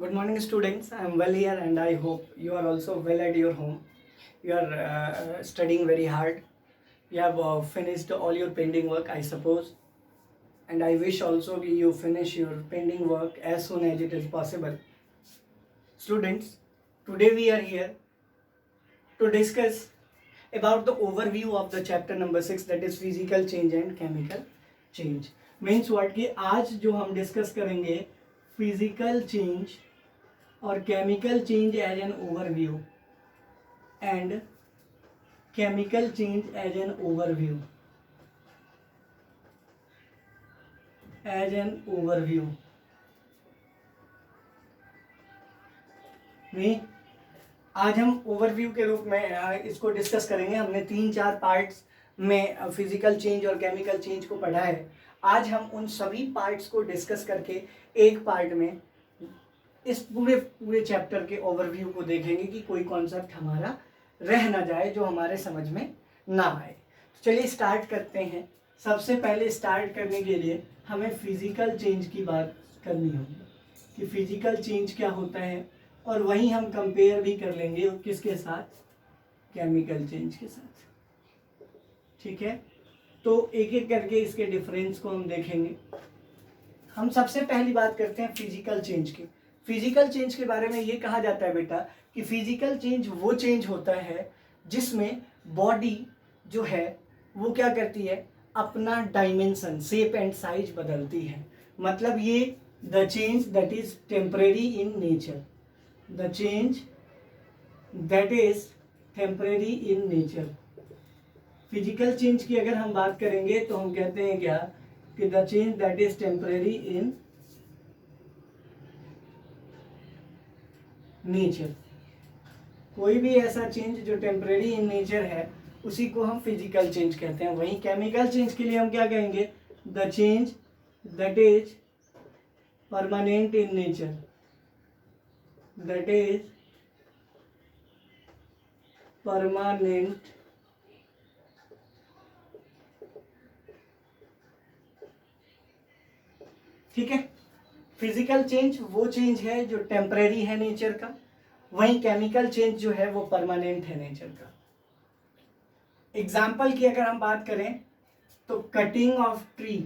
Good morning, students. I am well here, and I hope you are also well at your home. You are studying very hard. You have finished all your pending work, I suppose, and I wish also you finish your pending work as soon as it is possible. Students, today we are here to discuss about the overview of the chapter number 6, that is physical change and chemical change. Means what कि आज जो हम discuss करेंगे physical change और chemical change as an overview and chemical change as an overview नहीं, आज हम overview के रूप में इसको डिस्कस करेंगे। हमने 3-4 पार्ट्स में फिजिकल चेंज और केमिकल चेंज को पढ़ा है। आज हम उन सभी पार्ट्स को डिस्कस करके एक पार्ट में इस पूरे चैप्टर के ओवरव्यू को देखेंगे कि कोई कॉन्सेप्ट हमारा रह ना जाए जो हमारे समझ में ना आए। तो चलिए स्टार्ट करते हैं। सबसे पहले स्टार्ट करने के लिए हमें फिजिकल चेंज की बात करनी होगी कि फिजिकल चेंज क्या होता है, और वहीं हम कंपेयर भी कर लेंगे किसके साथ, केमिकल चेंज के साथ। ठीक है, तो एक एक करके इसके डिफरेंस को हम देखेंगे। हम सबसे पहली बात करते हैं फिजिकल चेंज की। फिजिकल चेंज के बारे में ये कहा जाता है बेटा कि फिजिकल चेंज वो चेंज होता है जिसमें बॉडी जो है वो क्या करती है, अपना डायमेंशन, शेप एंड साइज बदलती है। मतलब ये the change that is temporary in nature, the change that is temporary in nature. Physical change की अगर हम बात करेंगे तो हम कहते हैं क्या कि the change that is temporary in nature. कोई भी ऐसा चेंज जो टेम्परेरी इन नेचर है उसी को हम फिजिकल चेंज कहते हैं। वहीं केमिकल चेंज के लिए हम क्या कहेंगे, the change that is permanent in nature, that is permanent ठीक है। फिजिकल चेंज वो चेंज है जो टेम्परेरी है नेचर का, वहीं केमिकल चेंज जो है वो परमानेंट है नेचर का। एग्जाम्पल की अगर हम बात करें तो cutting of tree.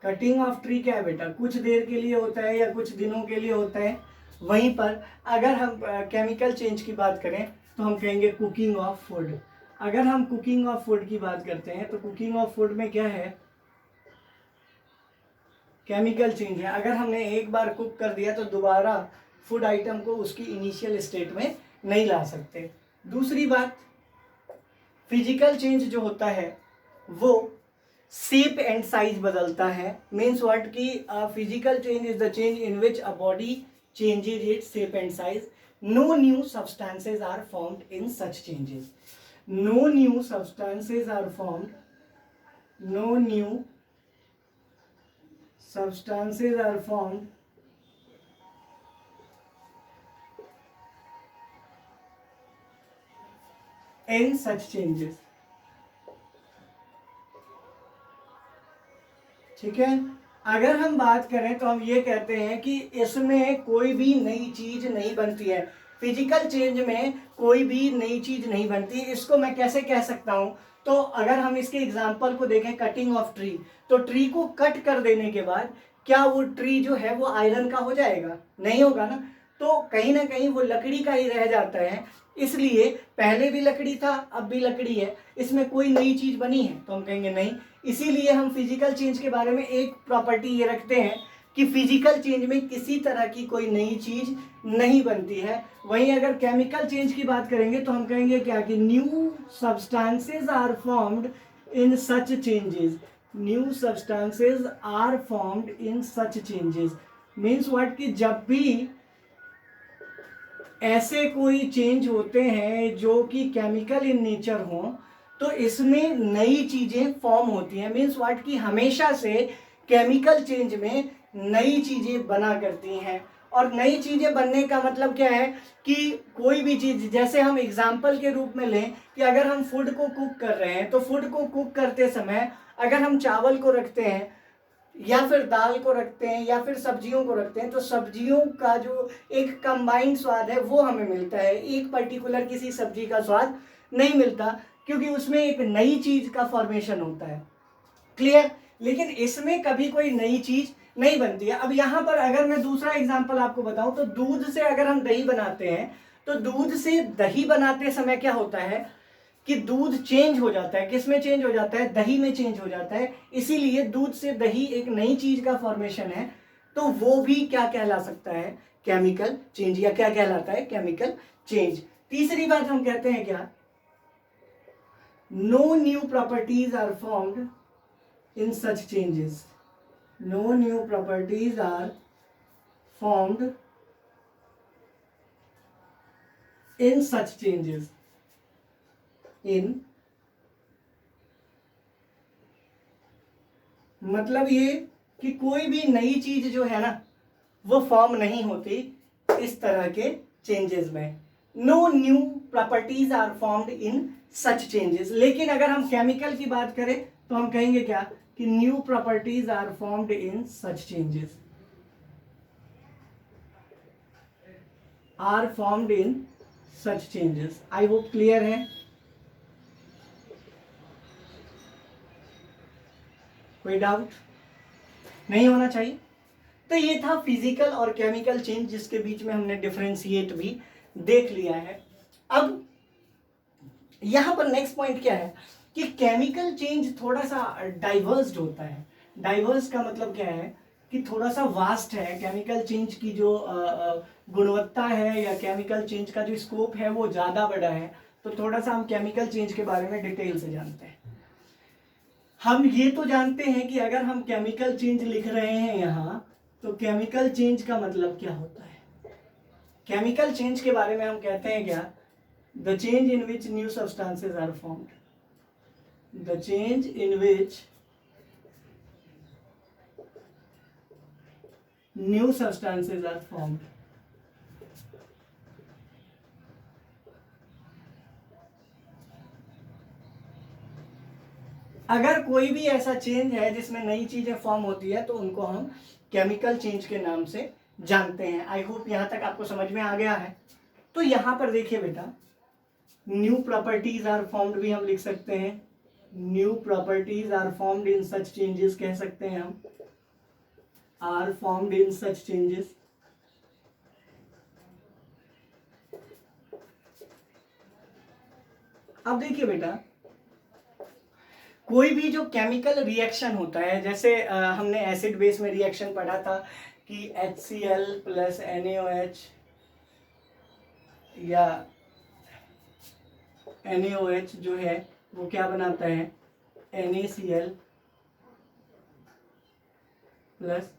Cutting of tree क्या है बेटा, कुछ देर के लिए होता है या कुछ दिनों के लिए होता है। वहीं पर अगर हम केमिकल चेंज की बात करें तो हम कहेंगे कुकिंग ऑफ फूड। अगर हम कुकिंग ऑफ फूड की बात करते हैं तो कुकिंग ऑफ फूड में क्या है, केमिकल चेंज है। अगर हमने एक बार कुक कर दिया तो दोबारा फूड आइटम को उसकी इनिशियल स्टेट में नहीं ला सकते। दूसरी बात, फिजिकल चेंज जो होता है वो शेप एंड साइज बदलता है। मीन्स व्हाट कि physical change is the change in which a body changes its shape and size. No new substances are formed in such changes. No new substances are formed, no new substances are formed in such changes। ठीक है, अगर हम बात करें तो हम ये कहते हैं कि इसमें कोई भी नई चीज नहीं बनती है। फिजिकल चेंज में कोई भी नई चीज नहीं बनती। इसको मैं कैसे कह सकता हूं, तो अगर हम इसके एग्जाम्पल को देखें, कटिंग ऑफ ट्री, तो ट्री को कट कर देने के बाद क्या वो ट्री जो है वो आयरन का हो जाएगा? नहीं होगा ना। तो कहीं ना कहीं वो लकड़ी का ही रह जाता है। इसलिए पहले भी लकड़ी था, अब भी लकड़ी है, इसमें कोई नई चीज बनी है तो हम कहेंगे नहीं। इसीलिए हम फिजिकल चेंज के बारे में एक प्रॉपर्टी ये रखते हैं कि फिजिकल चेंज में किसी तरह की कोई नई चीज नहीं बनती है। वहीं अगर केमिकल चेंज की बात करेंगे तो हम कहेंगे क्या कि new substances are formed in such changes. New substances are formed in such changes means what कि जब भी ऐसे कोई चेंज होते हैं जो कि केमिकल इन नेचर हो तो इसमें नई चीजें फॉर्म होती हैं। मीन्स व्हाट कि हमेशा से केमिकल चेंज में नई चीजें बना करती हैं। और नई चीजें बनने का मतलब क्या है कि कोई भी चीज, जैसे हम एग्जाम्पल के रूप में लें कि अगर हम फूड को कुक कर रहे हैं तो फूड को कुक करते समय अगर हम चावल को रखते हैं या फिर दाल को रखते हैं या फिर सब्जियों को रखते हैं, तो सब्जियों का जो एक कंबाइंड स्वाद है वो हमें मिलता है, एक पर्टिकुलर किसी सब्जी का स्वाद नहीं मिलता, क्योंकि उसमें एक नई चीज का फॉर्मेशन होता है। क्लियर? लेकिन इसमें कभी कोई नई चीज नहीं बनती है। अब यहां पर अगर मैं दूसरा एग्जांपल आपको बताऊं, तो दूध से अगर हम दही बनाते हैं, तो दूध से दही बनाते समय क्या होता है कि दूध चेंज हो जाता है। किस में चेंज हो जाता है? दही में चेंज हो जाता है। इसीलिए दूध से दही एक नई चीज का फॉर्मेशन है, तो वो भी क्या कहला सकता है? Chemical change. या क्या कहलाता है? Chemical change. तीसरी बात हम कहते हैं क्या? No new properties are formed in such changes. No new properties are formed in such changes. In मतलब ये कि कोई भी नई चीज जो है ना वो फॉर्म नहीं होती इस तरह के चेंजेस में। No new properties are formed in such changes. लेकिन अगर हम केमिकल की बात करें तो हम कहेंगे क्या कि new properties are formed in such changes, are formed in such changes. I hope clear है। कोई डाउट नहीं होना चाहिए। तो ये था फिजिकल और केमिकल चेंज, जिसके बीच में हमने डिफरेंशिएट भी देख लिया है। अब यहां पर नेक्स्ट पॉइंट क्या है कि केमिकल चेंज थोड़ा सा डाइवर्स्ड होता है। डाइवर्स का मतलब क्या है कि थोड़ा सा वास्ट है। केमिकल चेंज की जो गुणवत्ता है या केमिकल चेंज का जो स्कोप है वो ज्यादा बड़ा है। तो थोड़ा सा हम केमिकल चेंज के बारे में डिटेल से जानते हैं। हम ये तो जानते हैं कि अगर हम केमिकल चेंज लिख रहे हैं यहाँ, तो केमिकल चेंज का मतलब क्या होता है। केमिकल चेंज के बारे में हम कहते हैं क्या? The change in which new substances are formed, the change in which new substances are formed. अगर कोई भी ऐसा चेंज है जिसमें नई चीजें फॉर्म होती है तो उनको हम केमिकल चेंज के नाम से जानते हैं। आई होप यहां तक आपको समझ में आ गया है। तो यहां पर देखिए बेटा, न्यू प्रॉपर्टीज आर फॉर्म्ड भी हम लिख सकते हैं, new properties are formed in such changes कह सकते हैं हम, are formed in such changes. अब देखिए बेटा, कोई भी जो केमिकल रिएक्शन होता है, जैसे हमने एसिड बेस में रिएक्शन पढ़ा था कि HCl प्लस NaOH या NaOH जो है वो क्या बनाता है? NaCl plus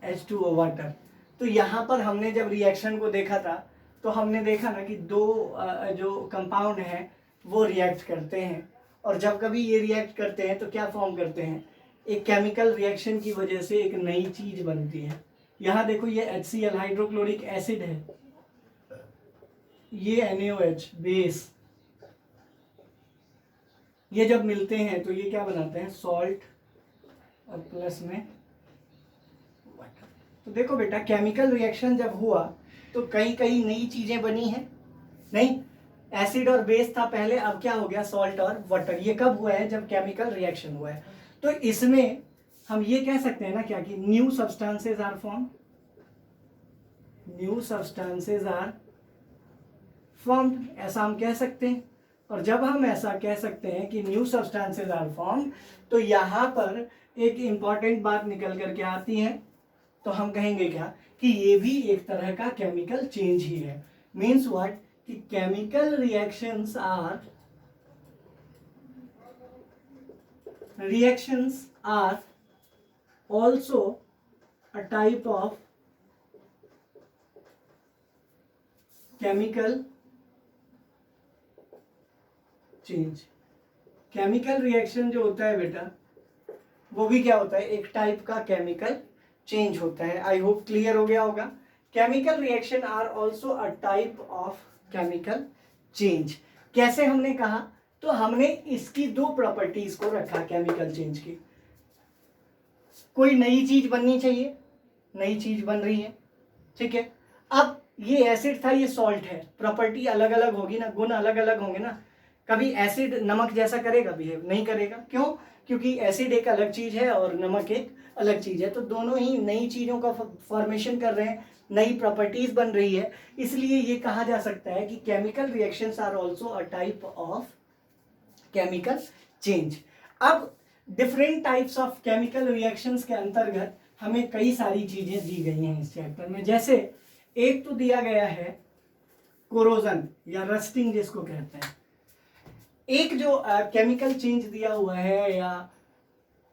H2O water. तो यहाँ पर हमने जब रिएक्शन को देखा था तो हमने देखा ना कि दो जो कंपाउंड हैं वो रिएक्ट करते हैं, और जब कभी ये रिएक्ट करते हैं तो क्या फॉर्म करते हैं? एक केमिकल रिएक्शन की वजह से एक नई चीज बनती है। यहाँ देखो, ये HCl हाइड्रोक्लोरिक एसिड है, ये NaOH बेस, ये जब मिलते हैं तो ये क्या बनाते हैं? सॉल्ट और प्लस में वाटर। तो देखो बेटा, केमिकल रिएक्शन जब हुआ तो कई कई नई चीजें बनी हैं। नहीं, एसिड और बेस था पहले, अब क्या हो गया? सॉल्ट और वाटर। ये कब हुआ है? जब केमिकल रिएक्शन हुआ है। तो इसमें हम ये कह सकते हैं ना क्या कि new substances are form, new substances are formed, ऐसा हम कह सकते हैं। और जब हम ऐसा कह सकते हैं कि न्यू सब्सटेंसेस आर फॉर्म्ड, तो यहां पर एक इंपॉर्टेंट बात निकल करके आती है। तो हम कहेंगे क्या कि ये भी एक तरह का केमिकल चेंज ही है। Means what? कि chemical reactions are also a type of chemical change। Chemical reaction जो होता है बेटा, वो भी क्या होता है? एक टाइप का केमिकल चेंज होता है। आई होप क्लियर हो गया होगा। Chemical reaction are also a type of chemical change. कैसे हमने कहा? तो हमने इसकी दो प्रॉपर्टीज को रखा केमिकल चेंज की। कोई नई चीज बननी चाहिए, नई चीज बन रही है, ठीक है। अब ये एसिड था, ये सॉल्ट है, प्रॉपर्टी अलग अलग होगी ना, गुण अलग अलग होंगे ना। कभी एसिड नमक जैसा करेगा, बिहेव नहीं करेगा, क्यों? क्योंकि एसिड एक अलग चीज है और नमक एक अलग चीज है, तो दोनों ही नई चीजों का फॉर्मेशन कर रहे हैं, नई प्रॉपर्टीज बन रही है, इसलिए ये कहा जा सकता है कि chemical reactions are also a type of chemical change. अब different types of chemical reactions के अंतर्गत हमें कई सारी चीजें दी गई हैं इस चैप्टर में। जैसे एक तो दिया गया है कोरोजन या रस्टिंग जिसको कहते हैं। एक जो केमिकल चेंज दिया हुआ है या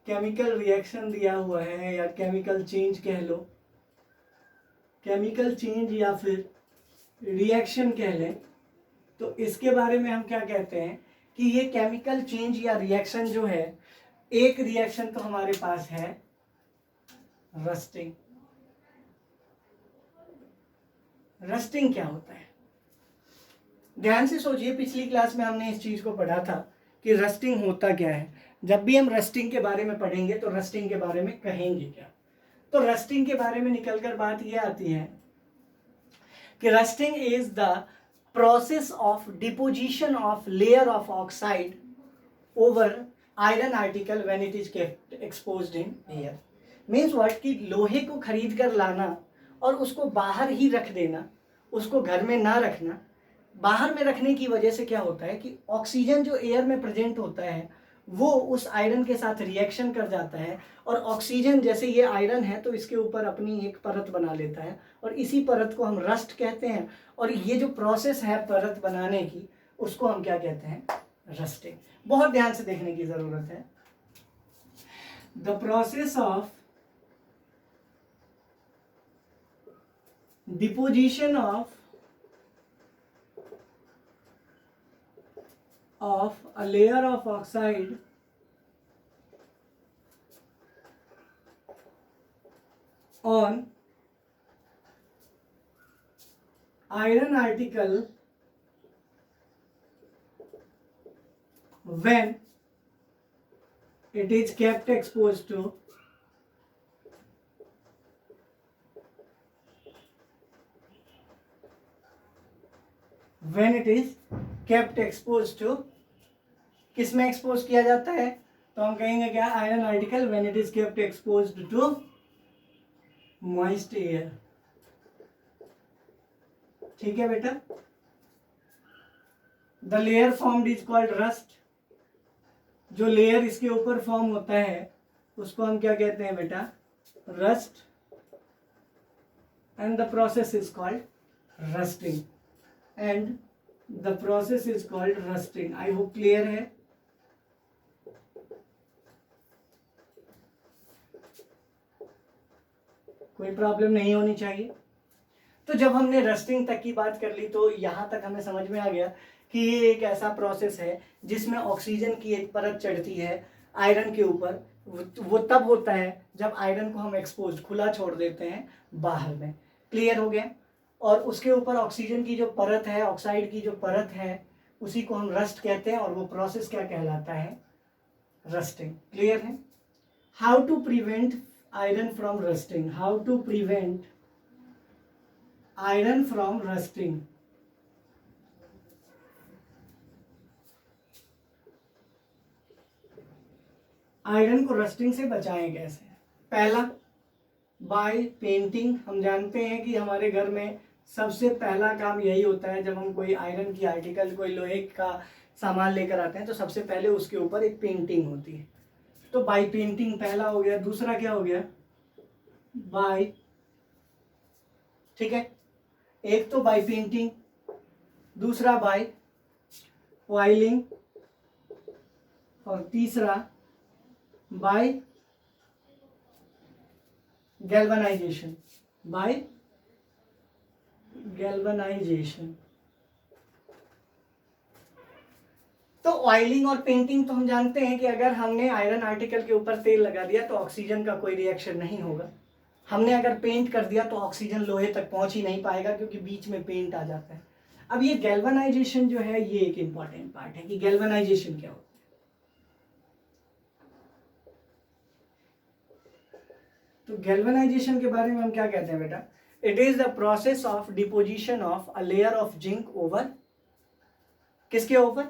केमिकल रिएक्शन दिया हुआ है या केमिकल चेंज कह लो, केमिकल चेंज या फिर रिएक्शन कह लें, तो इसके बारे में हम क्या कहते हैं कि ये केमिकल चेंज या रिएक्शन जो है, एक रिएक्शन तो हमारे पास है रस्टिंग। रस्टिंग क्या होता है? ध्यान से सोचिए, पिछली क्लास में हमने इस चीज को पढ़ा था कि रस्टिंग होता क्या है। जब भी हम रस्टिंग के बारे में पढ़ेंगे तो रस्टिंग के बारे में कहेंगे क्या? तो रस्टिंग के बारे में निकलकर बात यह आती है कि rusting is the process of deposition of layer of oxide over iron article when it is kept exposed in air. Means what कि लोहे को खरीद कर लाना और उसको बाहर ही रख देना, उसको घर में ना रखना। बाहर में रखने की वजह से क्या होता है कि ऑक्सीजन जो एयर में प्रेजेंट होता है वो उस आयरन के साथ रिएक्शन कर जाता है, और ऑक्सीजन, जैसे ये आयरन है तो इसके ऊपर अपनी एक परत बना लेता है, और इसी परत को हम रस्ट कहते हैं। और ये जो प्रोसेस है परत बनाने की, उसको हम क्या कहते हैं? रस्टिंग। बहुत ध्यान से देखने की जरूरत है। The process of deposition of a layer of oxide on iron article when it is kept exposed to किस में एक्सपोज किया जाता है? तो हम कहेंगे क्या? Iron article when it is kept exposed to moist air. ठीक है बेटा। The layer formed is called rust. जो लेयर इसके ऊपर फॉर्म होता है उसको हम क्या कहते हैं बेटा? Rust. And the process is called rusting. And the process is called rusting. I hope clear है। कोई प्रॉब्लम नहीं होनी चाहिए। तो जब हमने रस्टिंग तक की बात कर ली तो यहां तक हमें समझ में आ गया कि ये एक ऐसा प्रोसेस है जिसमें ऑक्सीजन की एक परत चढ़ती है आयरन के ऊपर। वो तब होता है जब आयरन को हम एक्सपोज, खुला छोड़ देते हैं बाहर में। क्लियर हो गया? और उसके ऊपर ऑक्सीजन की जो परत है, ऑक्साइड की जो परत है, उसी को हम रस्ट कहते हैं, और वो प्रोसेस क्या कहलाता है? रस्टिंग। क्लियर है? How to prevent iron from rusting? How to prevent iron from rusting? Iron को रस्टिंग से बचाएं कैसे? पहला, बाय पेंटिंग। हम जानते हैं कि हमारे घर में सबसे पहला काम यही होता है, जब हम कोई आयरन की आर्टिकल, कोई लोहे का सामान लेकर आते हैं तो सबसे पहले उसके ऊपर एक पेंटिंग होती है। तो बाय पेंटिंग पहला हो गया। दूसरा क्या हो गया? बाय, ठीक है, एक तो बाय पेंटिंग, दूसरा बाय ऑयलिंग, और तीसरा बाय गैल्वेनाइजेशन। By galvanization. तो ऑयलिंग और पेंटिंग तो हम जानते हैं कि अगर हमने आयरन आर्टिकल के ऊपर तेल लगा दिया तो ऑक्सीजन का कोई रिएक्शन नहीं होगा। हमने अगर पेंट कर दिया तो ऑक्सीजन लोहे तक पहुंच ही नहीं पाएगा, क्योंकि बीच में पेंट आ जाता है। अब ये गैल्वेनाइजेशन जो है, ये एक इंपॉर्टेंट पार्ट है कि गैल्वेनाइजेशन क्या होता तो गैल्वेनाइजेशन के बारे में हम क्या कहते हैं बेटा? It is the process of deposition of a layer of zinc over, किसके ऊपर?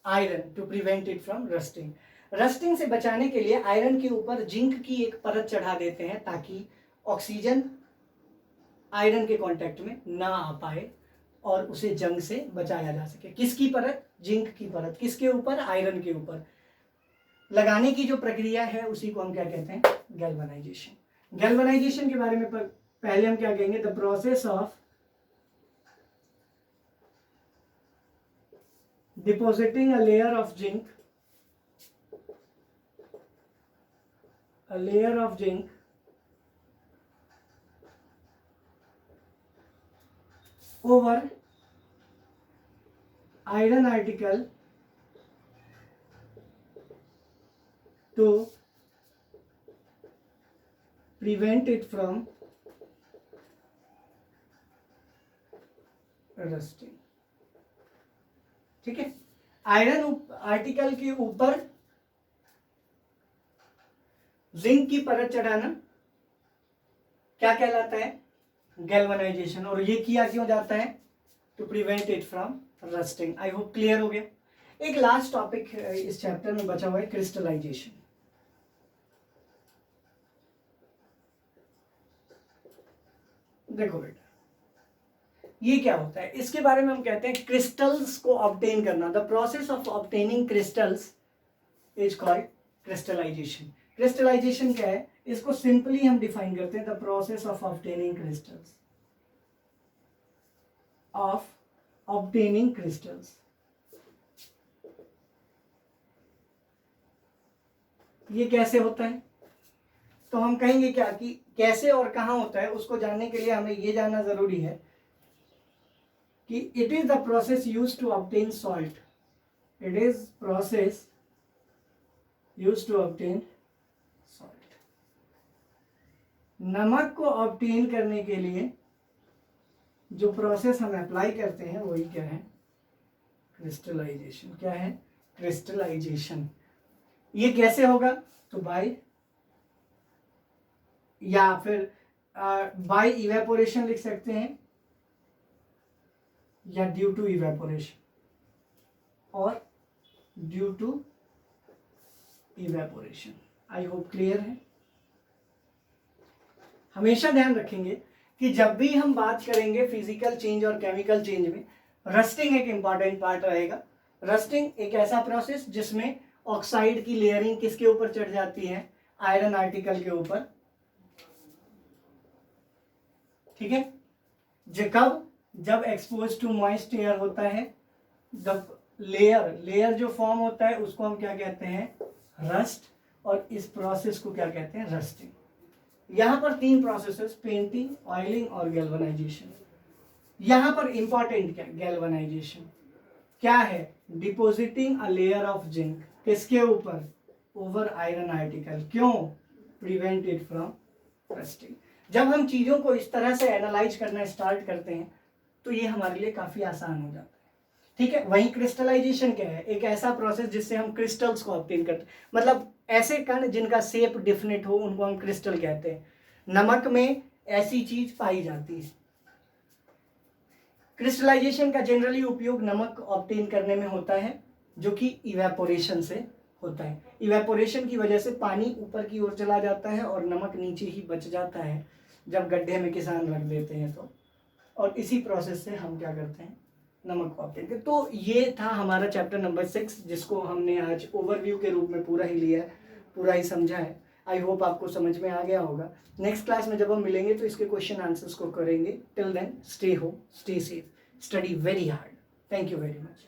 Iron, to prevent it from rusting. Rusting से बचाने के लिए आयरन के ऊपर जिंक की एक परत चढ़ा देते हैं ताकि ऑक्सीजन आयरन के कांटेक्ट में ना आ पाए और उसे जंग से बचाया जा सके। किसकी परत? जिंक की परत। किसके ऊपर? आयरन के ऊपर। लगाने की जो प्रक्रिया है उसी को हम क्या कहते हैं? गैल्वेनाइजेशन। गैल्वेनाइजेशन के बारे में पहले हम क्या कहेंगे? The process of depositing a layer of zinc, a layer of zinc over iron article to prevent it from rusting। ठीक है, आयरन आर्टिकल के ऊपर जिंक की परत चढ़ाना क्या कहलाता है? गैल्वेनाइजेशन। और ये किया क्यों जाता है? To prevent it from rusting. I hope clear हो गया। एक लास्ट टॉपिक इस चैप्टर में बचा हुआ है, क्रिस्टलाइजेशन। देखो बेटा, ये क्या होता है? इसके बारे में हम कहते हैं क्रिस्टल्स को ऑब्टेन करना। The process of obtaining crystals is called crystallization. Crystallization क्या है? इसको सिंपली हम डिफाइन करते हैं, the process of obtaining crystals, of obtaining crystals. ये कैसे होता है? तो हम कहेंगे क्या कि कैसे और कहां होता है, उसको जानने के लिए हमें ये जानना जरूरी है कि it is the process use to obtain salt. It is process use to obtain salt. नमक को ऑब्टेन करने के लिए जो प्रोसेस हम अप्लाई करते हैं वही क्या है? क्रिस्टलाइजेशन। क्या है? क्रिस्टलाइजेशन। ये कैसे होगा? तो बाय, या फिर बाय इवेपोरेशन लिख सकते हैं, या ड्यू टू इवेपोरेशन, और due to evaporation. I hope clear है। हमेशा ध्यान रखेंगे कि जब भी हम बात करेंगे फिजिकल चेंज और केमिकल चेंज में, रस्टिंग एक इंपॉर्टेंट पार्ट रहेगा। रस्टिंग एक ऐसा प्रोसेस जिसमें ऑक्साइड की लेयरिंग किसके ऊपर चढ़ जाती है? आयरन आर्टिकल के ऊपर। ठीक है, कब? जब एक्सपोज टू मॉइस्ट एयर होता है, जब लेयर जो फॉर्म होता है उसको हम क्या कहते हैं? रस्ट। और इस प्रोसेस को क्या कहते हैं? रस्टिंग। यहां पर तीन प्रोसेसेस, पेंटिंग, ऑयलिंग और गैल्वेनाइजेशन। यहां पर इंपॉर्टेंट क्या? गैल्वेनाइजेशन क्या है? Depositing a layer of zinc, किसके ऊपर? Over iron article. क्यों? Prevent it from rusting. जब हम चीजों को इस तरह से एनालाइज करना स्टार्ट करते हैं तो ये हमारे लिए काफी आसान हो जाता है। ठीक है, वहीं क्रिस्टलाइजेशन क्या है? एक ऐसा प्रोसेस जिससे हम क्रिस्टल्स को ऑब्टेन करते हैं, मतलब ऐसे कण जिनका शेप डिफिनेट हो उनको हम क्रिस्टल कहते हैं। नमक में ऐसी चीज पाई जाती है। क्रिस्टलाइजेशन का जनरली उपयोग नमक ऑब्टेन करने में होता है, जो कि इवेपोरेशन से होता है। इवेपोरेशन की वजह से पानी ऊपर की ओर चला जाता है और नमक नीचे ही बच जाता है जब गड्ढे में किसान रख देते हैं तो। और इसी प्रोसेस से हम क्या करते हैं? नमक को ऑब्टेन करते। तो ये था हमारा चैप्टर नंबर 6, जिसको हमने आज ओवरव्यू के रूप में पूरा ही लिया है, पूरा ही समझा है। आई होप आपको समझ में आ गया होगा। नेक्स्ट क्लास में जब हम मिलेंगे तो इसके क्वेश्चन आंसर्स को करेंगे। Till then stay home, stay safe, study very hard. Thank you very much.